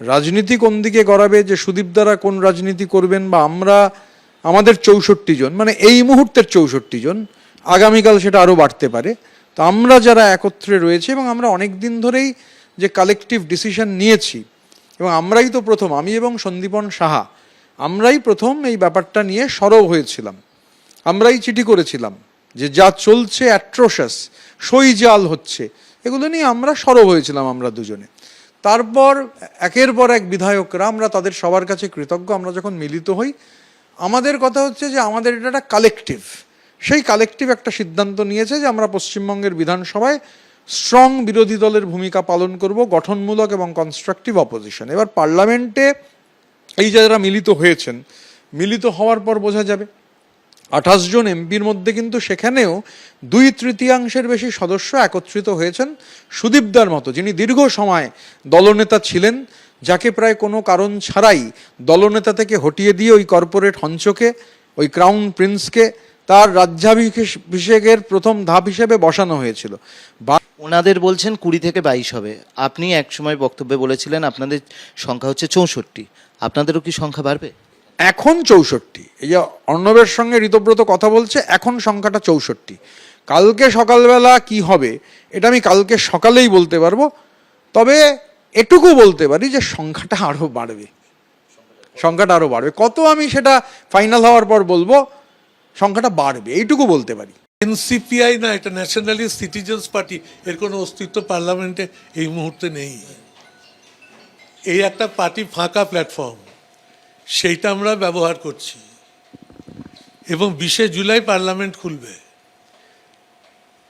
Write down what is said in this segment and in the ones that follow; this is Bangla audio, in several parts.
রাজনীতি কোন দিকে গড়াবে, যে সুদীপ দ্বারা কোন রাজনীতি করবেন, বা আমরা আমাদের 64 জন, মানে এই মুহূর্তের 64 জন, আগামীকাল সেটা আরও বাড়তে পারে। তো আমরা যারা একত্রে রয়েছে এবং আমরা অনেক দিন ধরেই যে কালেকটিভ ডিসিশন নিয়েছি, এবং আমরাই তো প্রথম, আমি এবং সন্দীপন সাহা আমরাই প্রথম এই ব্যাপারটা নিয়ে সরব হয়েছিলাম। আমরাই চিঠি করেছিলাম যে যা চলছে অ্যাট্রোশাস, সই জাল হচ্ছে, এগুলো নিয়ে আমরা সরব হয়েছিলাম আমরা দুজনে। তারপর একের পর এক বিধায়করা, আমরা তাদের সবার কাছে কৃতজ্ঞ, আমরা যখন মিলিত হই আমাদের কথা হচ্ছে যে আমাদের এটা একটা কালেকটিভ, সেই কালেকটিভ একটা সিদ্ধান্ত নিয়েছে যে আমরা পশ্চিমবঙ্গের বিধানসভায় স্ট্রং বিরোধী দলের ভূমিকা পালন করব, গঠনমূলক এবং কনস্ট্রাকটিভ অপোজিশন। এবার পার্লামেন্টে এই যারা মিলিত হয়েছেন, মিলিত হওয়ার পর বোঝা যাবে 28 জন এমপির মধ্যে কিন্তু সেখানেও 2/3 বেশি সদস্য একত্রিত হয়েছেন সুদীপদার মতো, যিনি দীর্ঘ সময় দলনেতা ছিলেন, যাকে প্রায় কোনো কারণ ছাড়াই দলনেতা থেকে হটিয়ে দিয়ে ওই কর্পোরেট হঞ্চকে, ওই ক্রাউন প্রিন্সকে তার রাজ্যাভিষেকের প্রথম ধাপ হিসেবে বসানো হয়েছিল। ওনাদের বলছেন 20 থেকে 22 হবে। আপনি এক সময় বক্তব্যে বলেছিলেন আপনাদের সংখ্যা হচ্ছে 64, আপনাদেরও কি সংখ্যা বাড়বে? এখন 64, এই যে অর্ণবের সঙ্গে ঋতব্রত কথা বলছে, এখন সংখ্যাটা 64। কালকে সকালবেলা কি হবে এটা আমি কালকে সকালেই বলতে পারবো, তবে এটুকু বলতে পারি যে সংখ্যাটা আরও বাড়বে, সংখ্যাটা আরও বাড়বে। কত আমি সেটা ফাইনাল হওয়ার পর বলবো, সংখ্যাটা বাড়বে এইটুকু বলতে পারি। এনসিপিআই না, এটা ন্যাশনালিস্ট সিটিজেন্স পার্টি, এর কোনো অস্তিত্ব পার্লামেন্টে এই মুহূর্তে নেই। এই একটা পার্টি ফাঁকা প্ল্যাটফর্ম, সেইটা আমরা ব্যবহার করছি। এবং 20 জুলাই পার্লামেন্ট খুলবে,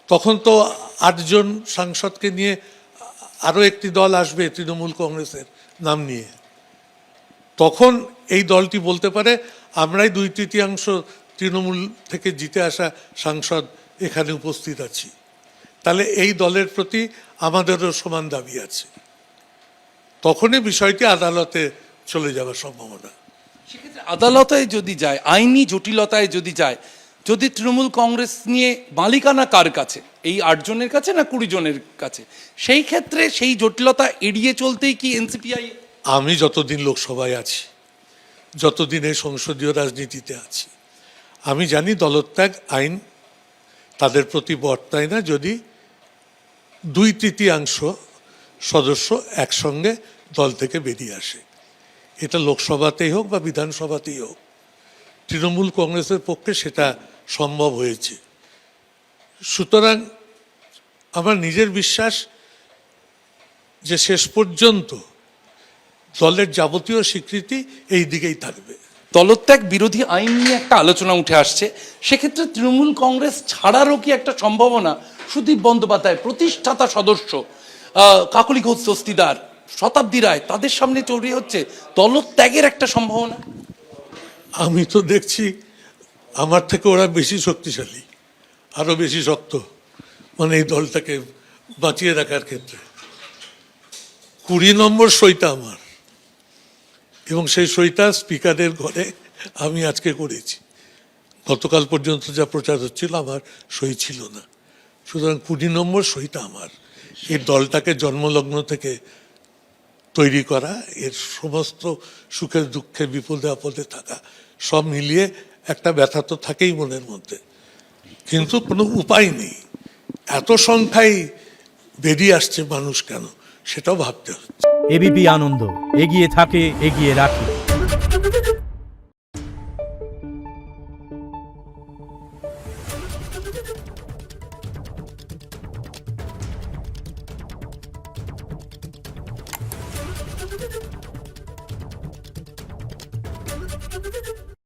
তখন তো 8 জন সাংসদকে নিয়ে আরও একটি দল আসবে তৃণমূল কংগ্রেসের নাম নিয়ে। তখন এই দলটি বলতে পারে আমরাই 2/3 তৃণমূল থেকে জিতে আসা সাংসদ এখানে উপস্থিত আছি। তাহলে এই দলের প্রতি আমাদেরও সমান দাবি আছে। তখনই বিষয়টি আদালতে চলে যাওয়ার সম্ভাবনা। সেক্ষেত্রে আদালতে যদি যায়, আইনি জটিলতায় যদি যায়, যদি তৃণমূল কংগ্রেস নিয়ে মালিকানা কার কাছে, এই 8 জনের কাছে না 20 জনের কাছে, সেই ক্ষেত্রে সেই জটিলতা এড়িয়ে চলতেই কি এনসিপিআই? আমি যতদিন লোকসভায় আছি, যতদিন এই সংসদীয় রাজনীতিতে আছি, আমি জানি দলত্যাগ আইন তাদের প্রতি বর্তায় না যদি 2/3 সদস্য একসঙ্গে দল থেকে বেরিয়ে আসে। এটা লোকসভাতেই হোক বা বিধানসভাতেই হোক, তৃণমূল কংগ্রেসের পক্ষে সেটা সম্ভব হয়েছে। সুতরাং আমার নিজের বিশ্বাস যে শেষ পর্যন্ত দলের যাবতীয় স্বীকৃতি এই দিকেই থাকবে। দলত্যাগ বিরোধী আইন নিয়ে একটা আলোচনা উঠে আসছে, সেক্ষেত্রে তৃণমূল কংগ্রেস ছাড়ারও কি একটা সম্ভাবনা? সুদীপ বন্দ্যোপাধ্যায় প্রতিষ্ঠাতা সদস্য, কাকলি ঘোষ দস্তিদার, শতাব্দী রায়, তাদের সামনে তৈরি হচ্ছে দলত্যাগের একটা সম্ভাবনা। আমি তো দেখছি আমার থেকে ওরা বেশি শক্তিশালী, আরো বেশি শক্ত, মানে এই দলটাকে বাঁচিয়ে রাখার ক্ষেত্রে। 20 নম্বর সইটা আমার, এবং সেই সইটা স্পিকারের ঘরে আমি আজকে করেছি। গতকাল পর্যন্ত যা প্রচার হচ্ছিল আমার সই ছিল না। সুতরাং 20 নম্বর সইটা আমার। এই দলটাকে জন্মলগ্ন থেকে তৈরি করা, এর সমস্ত সুখে দুঃখে বিপদে আপদে থাকা, সব মিলিয়ে একটা ব্যথা তো থাকেই মনের মধ্যে, কিন্তু কোনো উপায় নেই। এত সংখ্যায় বেরিয়ে আসছে মানুষ কেন, সেটাও ভাবতে হচ্ছে। এবিপি আনন্দ, এগিয়ে থাকে, এগিয়ে রাখে। Thank you.